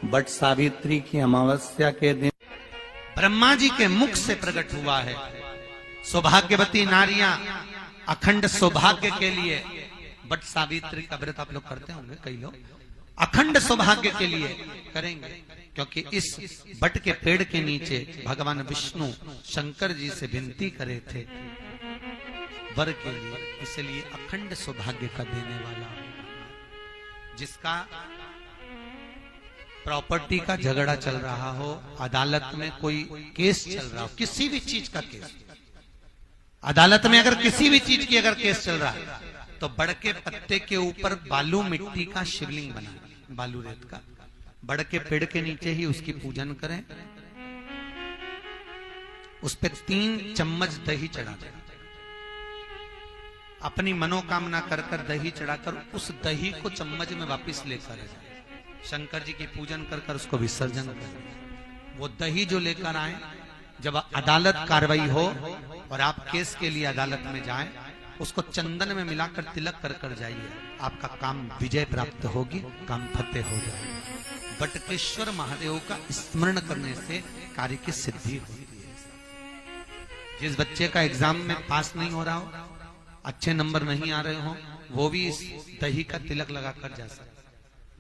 But Savitri की अमावस्या के दिन ब्रह्मा जी के मुख से प्रकट हुआ है। सौभाग्यवती नारियां अखंड सौभाग्य के लिए बट सावित्री का व्रत आप लोग करते होंगे, कई लोग अखंड सौभाग्य के लिए करेंगे, क्योंकि इस बट के पेड़ के नीचे भगवान विष्णु शंकर जी से विनती करे थे वर के लिए, इसलिए अखंड सौभाग्य का देने वाला, जिसका प्रॉपर्टी का झगड़ा चल रहा हो, अदालत में कोई केस चल रहा हो, किसी भी चीज का केस, अदालत में अगर किसी भी चीज की अगर केस चल रहा है तो बड़ के पत्ते के ऊपर बालू मिट्टी का शिवलिंग बना, बालू रेत का, बड़ के पेड़ के नीचे ही उसकी पूजन करें, उस पे 3 चम्मच दही चढ़ा दें, अपनी मनोकामना कर कर दही चढ़ाकर उस दही को चम्मच में वापस लेकर जाए, शंकर जी की पूजन कर कर उसको विसर्जन करें। वो दही जो लेकर आए, जब अदालत कार्रवाई हो और आप केस के लिए अदालत में जाएं, उसको चंदन में मिलाकर तिलक कर कर जाइए, आपका काम विजय प्राप्त होगी, काम फतेह हो जाएगा। बटकेश्वर महादेव का स्मरण करने से कार्य की सिद्धि होती है। जिस बच्चे का एग्जाम में पास नहीं हो रहा हो, अच्छे नंबर नहीं आ रहे हो, वो भी इस दही का तिलक लगाकर जा सकता।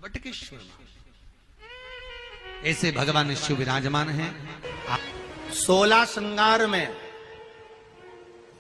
बटकेश्वर ऐसे भगवान शिव विराजमान हैं। 16 श्रृंगार में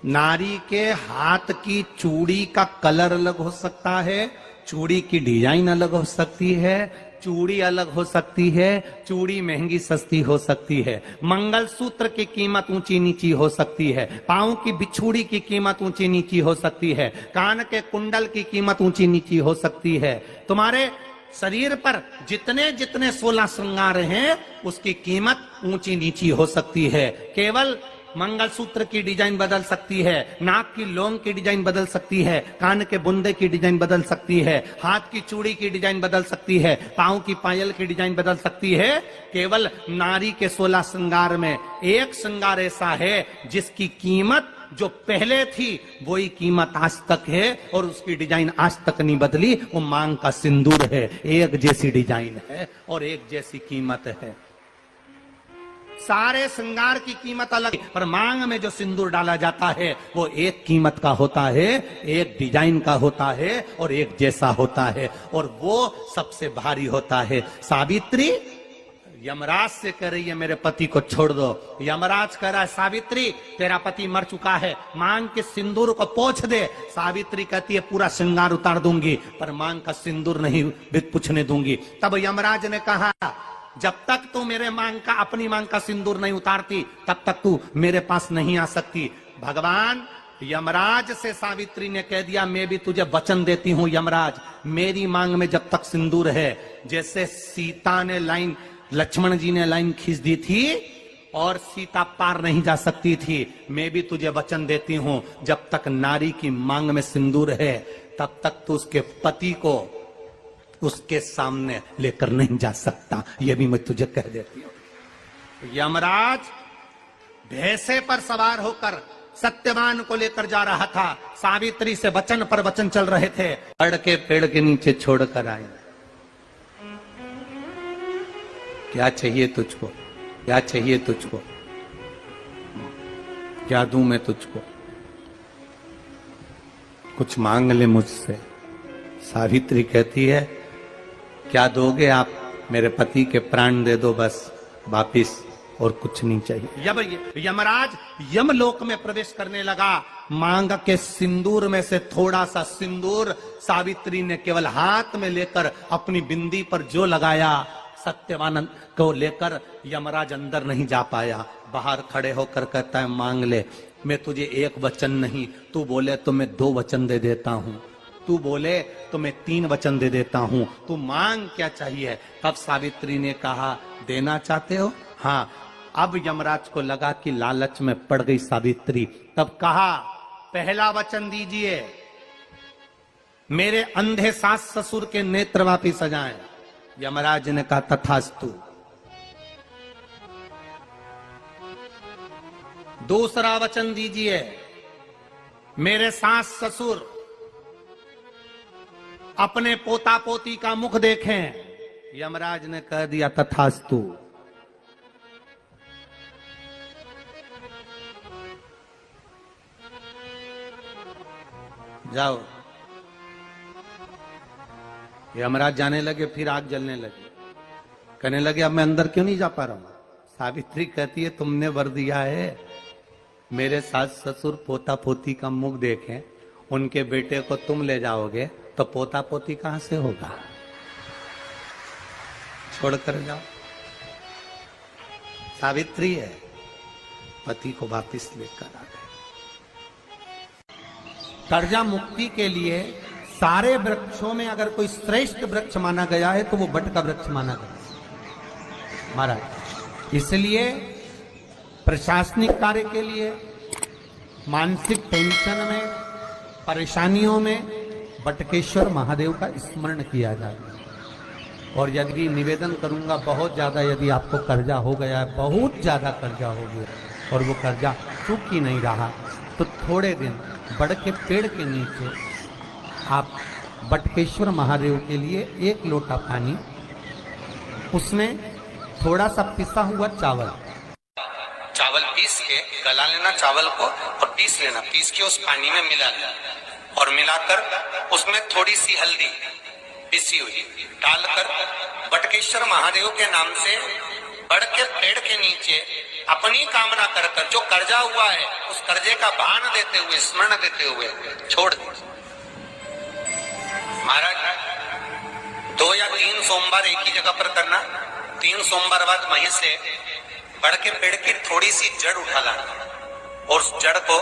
नारी के हाथ की चूड़ी का कलर अलग हो सकता है, चूड़ी की डिजाइन अलग हो सकती है, चूड़ी अलग हो सकती है, चूड़ी महंगी सस्ती हो सकती है, मंगलसूत्र की कीमत ऊंची नीची हो सकती है, पांव की बिछुड़ी की कीमत ऊंची नीची हो सकती है, कान के कुंडल की कीमत ऊंची नीची हो सकती है। तुम्हारे शरीर पर जितने जितने 16 श्रृंगार हैं उसकी कीमत ऊंची नीची हो सकती है। केवल मंगलसूत्र की डिजाइन बदल सकती है, नाक की लौंग की डिजाइन बदल सकती है, कान के बुंदे की डिजाइन बदल सकती है, हाथ की चूड़ी की डिजाइन बदल सकती है, पांव की पायल की डिजाइन बदल सकती है। केवल नारी के 16 श्रृंगार में एक श्रृंगार ऐसा है जिसकी कीमत जो पहले थी वही कीमत आज तक है और उसकी डिजाइन आज तक नहीं बदली। वो मांग का सिंदूर है, एक जैसी डिजाइन है और एक जैसी कीमत है। सारे श्रृंगार की कीमत अलग, पर मांग में जो सिंदूर डाला जाता है वो एक कीमत का होता है, एक डिजाइन का होता है और एक जैसा होता है, और वो सबसे भारी होता है। सावित्री यमराज से कह रही है मेरे पति को छोड़ दो। यमराज कह रहा है सावित्री तेरा पति मर चुका है, मांग के सिंदूर को पोंछ दे। सावित्री कहती है पूरा श्रृंगार उतार दूंगी पर मांग का सिंदूर नहीं पूछने दूंगी। तब यमराज ने कहा जब तक तू मेरे मांग का अपनी मांग का सिंदूर नहीं उतारती तब तक तू मेरे पास नहीं आ सकती। भगवान यमराज से सावित्री ने कह दिया मैं भी तुझे वचन देती हूं यमराज, मेरी मांग में जब तक सिंदूर है, जैसे सीता ने लाइन, लक्ष्मण जी ने लाइन खींच दी थी और सीता पार नहीं जा सकती थी, मैं भी तुझे वचन देती हूं जब तक नारी की मांग में सिंदूर है तब तक तू उसके पति को उसके सामने लेकर नहीं जा सकता। यह भी मैं तुझे कह देती हूं। यमराज भैंसे पर सवार होकर सत्यवान को लेकर जा रहा था, सावित्री से वचन पर वचन चल रहे थे, बड़ के पेड़ के नीचे छोड़कर आए। क्या चाहिए तुझको, क्या चाहिए तुझको, क्या दूं मैं तुझको, कुछ मांग ले मुझसे। सावित्री कहती है क्या दोगे आप, मेरे पति के प्राण दे दो बस वापिस, और कुछ नहीं चाहिए। यमराज यमलोक में प्रवेश करने लगा। मांग के सिंदूर में से थोड़ा सा सिंदूर सावित्री ने केवल हाथ में लेकर अपनी बिंदी पर जो लगाया, सत्यवान को लेकर यमराज अंदर नहीं जा पाया। बाहर खड़े होकर कहता है मांग ले, मैं तुझे एक वचन नहीं, तू बोले तो मैं 2 वचन दे देता हूं, तू बोले तो मैं 3 वचन दे देता हूं, तू मांग क्या चाहिए। तब सावित्री ने कहा देना चाहते हो, हाँ। अब यमराज को लगा कि लालच में पड़ गई सावित्री, तब कहा पहला वचन दीजिए, मेरे अंधे सास ससुर के नेत्र वापिस आ जाएं। यमराज ने कहा तथास्तु। दूसरा वचन दीजिए, मेरे सास ससुर अपने पोता पोती का मुख देखें। यमराज ने कह दिया तथास्तु। जाओ। यमराज जाने लगे, फिर आग जलने लगी। कहने लगे अब मैं अंदर क्यों नहीं जा पा रहा हूं? सावित्री कहती है तुमने वर दिया है, मेरे सास ससुर पोता पोती का मुख देखें, उनके बेटे को तुम ले जाओगे तो पोता पोती कहां से होगा? छोड़कर जाओ। सावित्री है, पति को वापिस लेकर आ गए। कर्जा मुक्ति के लिए सारे वृक्षों में अगर कोई श्रेष्ठ वृक्ष माना गया है तो वो बट का वृक्ष माना गया महाराज। इसलिए प्रशासनिक कार्य के लिए, मानसिक टेंशन में, परेशानियों में बटकेश्वर महादेव का स्मरण किया जाए। और यदि निवेदन करूंगा, बहुत ज्यादा यदि आपको कर्जा हो गया है, बहुत ज्यादा कर्जा हो गया और वो कर्जा चूक ही नहीं रहा, तो थोड़े दिन बड़ के पेड़ के नीचे आप बटकेश्वर महादेव के लिए 1 लोटा पानी, उसमें थोड़ा सा पिसा हुआ चावल पीस के गला लेना चावल को और पीस लेना, पीस के उस पानी में मिला लेना और मिलाकर उसमें थोड़ी सी हल्दी पिसी हुई डालकर बटकेश्वर महादेव के नाम से बड़ के पेड़ के नीचे अपनी कामना कर कर जो कर्जा हुआ है उस कर्जे का भान देते हुए, स्मरण देते हुए छोड़ दीजिए। महाराज 2 या 3 सोमवार एक ही जगह पर करना, 3 सोमवार बाद वहीं से बड़ के पेड़ की थोड़ी सी जड़ उठा लाना और उस जड़ को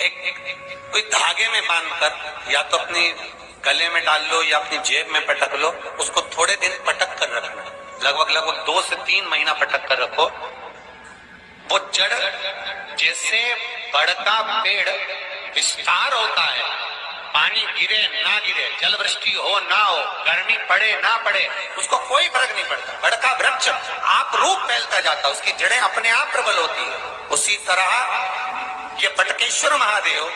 एक कोई धागे में बांधकर या तो अपनी गले में डाल लो या अपनी जेब में पटक लो, उसको थोड़े दिन पटक कर रखना, लगभग 2 से 3 महीना पटक कर रखो। वो जड़ जैसे बड़ का पेड़ विस्तार होता है, पानी गिरे ना गिरे, जल वृष्टि हो ना हो, गर्मी पड़े ना पड़े, उसको कोई फर्क नहीं पड़ता। बड़ का वृक्ष आप रूप फैलता जाता, उसकी जड़ें अपने आप प्रबल होती है। उसी तरह ये बटकेश्वर महादेव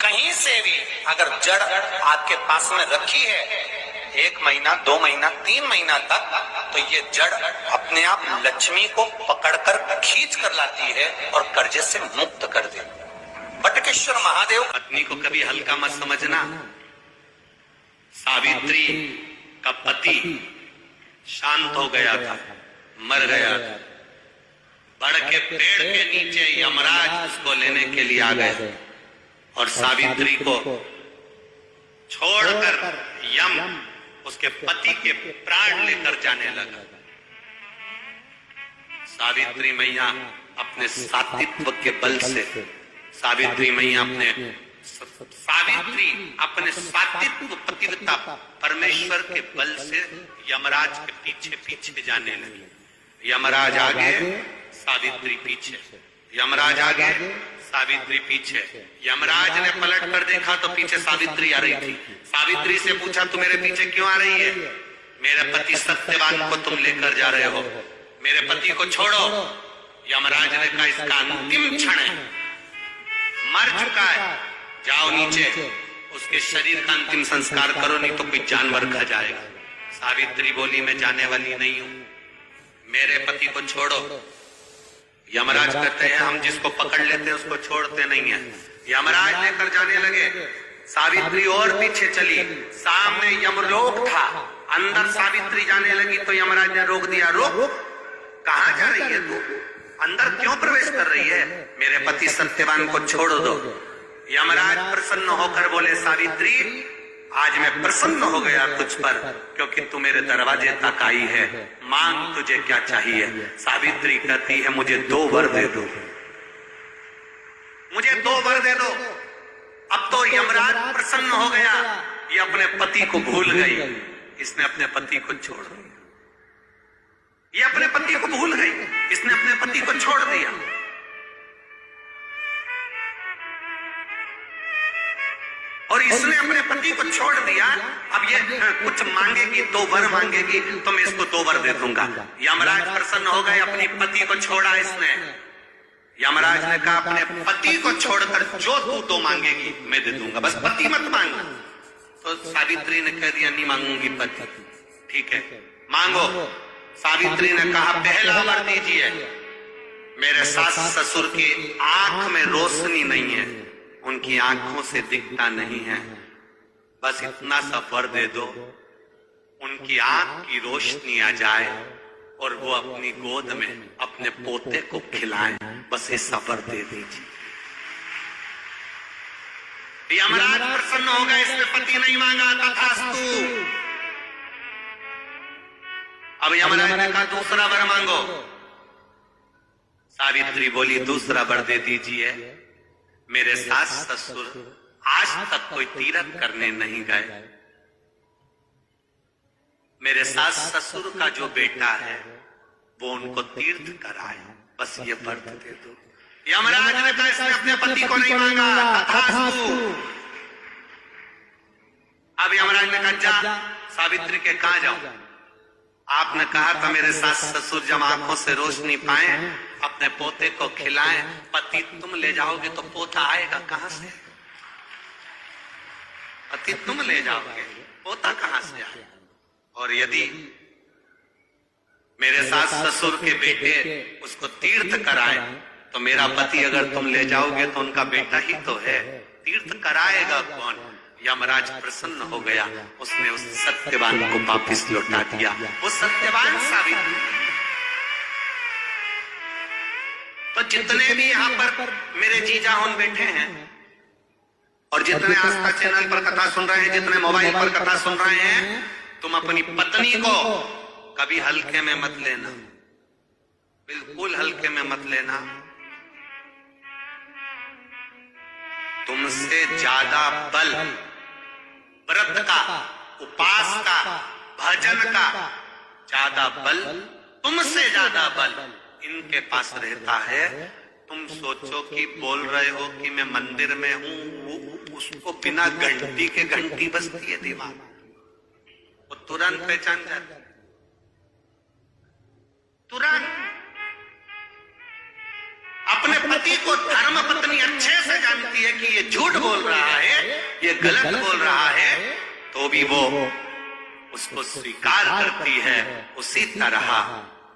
कहीं से भी अगर जड़ आपके पास में रखी है 1 महीना, 2 महीना, 3 महीना तक, तो ये जड़ अपने आप लक्ष्मी को पकड़कर खींच कर लाती है और कर्जे से मुक्त कर देती है। बटकेश्वर महादेव। पत्नी को कभी हल्का मत समझना। सावित्री का पति शांत हो गया था, मर गया था। बड़ के पेड़ के नीचे यमराज उसको लेने के लिए आ गए और सावित्री को छोड़कर यम उसके पति के प्राण लेकर जाने लगा। सावित्री मैया अपने सात्वित्व के बल से, सावित्री अपने सात्वित्व पतिव्रता परमेश्वर के बल से यमराज के पीछे पीछे जाने लगी। यमराज आगे, सावित्री पीछे, यमराज आगे, सावित्री पीछे। यमराज ने पलट कर देखा तो पीछे सावित्री आ रही थी। सावित्री से पूछा तू मेरे पीछे क्यों आ रही है? मेरे पति सत्यवान को तुम लेकर जा रहे हो, मेरे पति को छोड़ो। यमराज ने कहा इसका अंतिम क्षण है, मर चुका है, जाओ नीचे उसके शरीर का अंतिम संस्कार करो, नहीं तो कोई जानवर खा जाएगा। सावित्री बोली मैं जाने वाली नहीं हूं, मेरे पति को छोड़ो। यमराज कहते हैं हम जिसको पकड़ लेते हैं उसको छोड़ते नहीं है। यमराज लेकर जाने लगे, सावित्री और पीछे चली, सामने यमलोक था, अंदर सावित्री जाने लगी तो यमराज ने रोक दिया, रोक, कहां जा रही है तू, अंदर क्यों प्रवेश कर रही है, मेरे पति सत्यवान को छोड़ दो। यमराज प्रसन्न होकर बोले सावित्री आज मैं प्रसन्न हो गया तुझ पर, क्योंकि तू मेरे दरवाजे तक आई है, मांग तुझे क्या चाहिए। सावित्री कहती है मुझे 2 वर दे दो, मुझे 2 वर दे दो। अब तो यमराज प्रसन्न हो गया, ये अपने पति को भूल गई, इसने अपने पति को छोड़ दिया। ये अपने पति को भूल गई, इसने अपने पति को छोड़ दिया। और इसने अपने पति को छोड़ दिया। अब ये कुछ मांगेगी, 2 वर मांगेगी तो मैं इसको 2 वर दे दूंगा। यमराज प्रसन्न हो गए, अपनी पति को छोड़ा इसने। यमराज ने कहा अपने पति को छोड़कर जो तू 2 मांगेगी मैं दे दूंगा, बस पति मत मांग। तो सावित्री ने कह दिया नहीं मांगूंगी पति। ठीक है, मांगो। सावित्री ने कहा पहला वर दीजिए। मेरे सास ससुर की आंख में रोशनी नहीं है, उनकी आंखों से दिखता नहीं है, बस इतना सा वर दे दो, उनकी आंख की रोशनी आ जाए और वो अपनी गोद में अपने पोते को खिलाएं, बस ये सबर दे दीजिए। यमराज प्रसन्न हो गए, इसने पति नहीं मांगा, तथास्तु। अब यमराज ने कहा दूसरा वर मांगो। सावित्री बोली दूसरा वर दे दीजिए। मेरे सास ससुर आज तक कोई तीर्थ करने नहीं गए, मेरे सास ससुर का जो बेटा है वो उनको तीर्थ कराए, बस ये वर दे दो। यमराज ने कहा इसने अपने पति को नहीं मांगा, तथास्तु। अब यमराज ने कहा जा सावित्री के कहां जाऊं? आपने कहा था मेरे सास ससुर जब आंखों से रोशनी पाए अपने पोते को खिलाएं, पति तुम ले जाओगे तो पोता आएगा कहां से? पति तुम ले जाओगे, पोता कहां से आएगा? और यदि मेरे सास ससुर के बेटे उसको तीर्थ कराए तो मेरा पति अगर तुम ले जाओगे तो उनका बेटा ही तो है, तीर्थ कराएगा कौन? यमराज प्रसन्न हो गया, उसने उस सत्यवान को वापिस लौटा दिया। वो सत्यवान सावित्री। तो जितने भी यहाँ पर मेरे जीजा होन बैठे हैं और जितने आस्था चैनल पर कथा सुन रहे हैं, जितने मोबाइल पर कथा सुन रहे हैं, तुम अपनी पत्नी को कभी हल्के में मत लेना, बिल्कुल हल्के में मत लेना। तुमसे ज्यादा बल व्रत का, उपास का, भजन का ज्यादा बल, तुमसे ज्यादा बल इनके पास रहता है। तुम सोचो कि बोल रहे हो कि मैं मंदिर में हूं, उसको बिना घंटी के घंटी बजती है दिमाग, वो तुरंत पहचान जाता है, तुरंत। अपने पति को धर्म पत्नी अच्छे से जानती है कि ये झूठ बोल रहा है, ये गलत बोल रहा है, तो भी वो उसको स्वीकार करती है। उसी तरह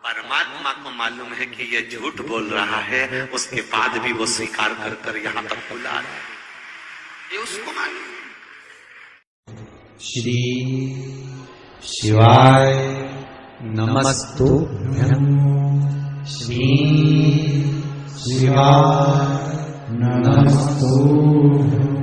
परमात्मा को मालूम है कि ये झूठ बोल रहा है, उसके बाद भी वो स्वीकार कर कर यहाँ तक बुला रहा है, ये उसको मालूम है। श्री शिवाय नमस्तुभ्यं। श्री शिवाय नमस्तुभ्यं।